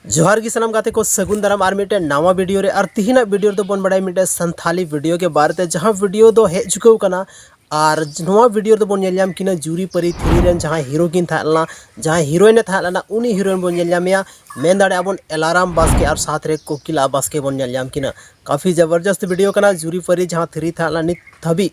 जोहार की सलाम गाते को सगुन दाराम और मिटे नवा वीडियो रे और तिहिना वीडियो तो बन बड़ाई मिटे संथाली वीडियो के बारे जहाँ वीडियो दो हे चुकाव कना और नवा वीडियो तो बन नेलयाम किना जुरी परी थ्री रेन जहाँ हीरो किन थालना जहाँ हीरोइन थालना उनी हीरोइन बन नेलयामिया मेन दाड़े अबन एलाराम बास्के और साथ रे कोकिला बास्के बन नेलयाम किना काफ़ी ज़बरदस्त वीडियो कना जुरी परी जहाँ थ्री थालना नित थबी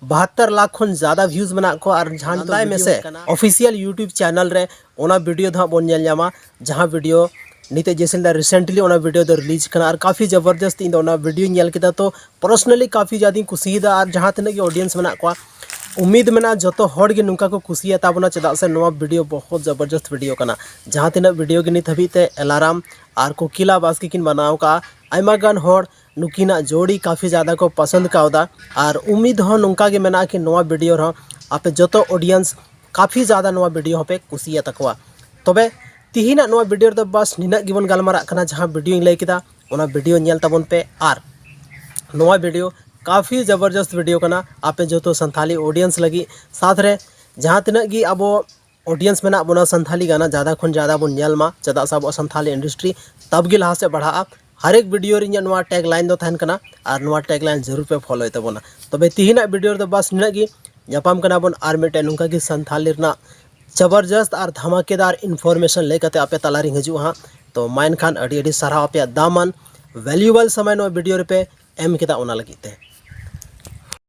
72 लाख खन ज़्यादा व्यूज बना को और जहाँ में से ऑफिशियल यूट्यूब चैनल रे ओना वीडियो धा बन नेलयामा जहाँ वीडियो नीते जैसे रिसेंटली ओना वीडियो दो रिलीज करना और काफ़ी ज़बरदस्त इन ओना वीडियो नेल किदा तो पर्सनली काफ़ी ज़्यादा कुसीदा और जहाँ तक ऑडियंस में को उम्मीद में जो हर के नुका को कुसिया ताबना चदा से नवा वीडियो बहुत ज़बरदस्त वीडियो करना जहाँ तीन वीडियो के नित हबीते एलाराम और कोकिला बास्के किन बनाव का आयमा गान हर नुकिना जोड़ी काफ़ी ज़्यादा को पसंद कावदा और उम्मीद हो नुका के मेना कि नवा वीडियो रहा आपे जो ऑडियंस काफ़ी ज़्यादा नवा वीडियो पे कुसिया तकवा तबे तिहिना नवा वीडियो तो बस निना गिबन गालमारा कना जहाँ वीडियो लay किदा ओना वीडियो नेल ताबन पे और नवा वीडियो काफ़ी ज़बरदस्त वीडियो कना आपे जो संथाली ऑडियंस लगी साथ रे जहाँ तिना कि अब ऑडियंस में बोना संथाली गाना ज़्यादा खन ज़्यादा बन नेल मा चदा से अब संथाली इंडस्ट्री तब गे लहा से बढ़ा हर एक वीडियो रे नवा टैग लाइन दो तहन कना और नवा टैग लाइन जरूर पे फॉलो तबना तबे तिहिना वीडियो तो बस निना गी नापाम कना बन और मिटे नुका की संथाली रना जबरदस्त और धमाकेदार इन्फॉर्मेशन लेकर आपे तलारी हजू हाँ तो माइन खान अड़ी अड़ी सारा आपे दामन वैल्यूबल समय नो वीडियो पे एम किदा ओना लगी ते।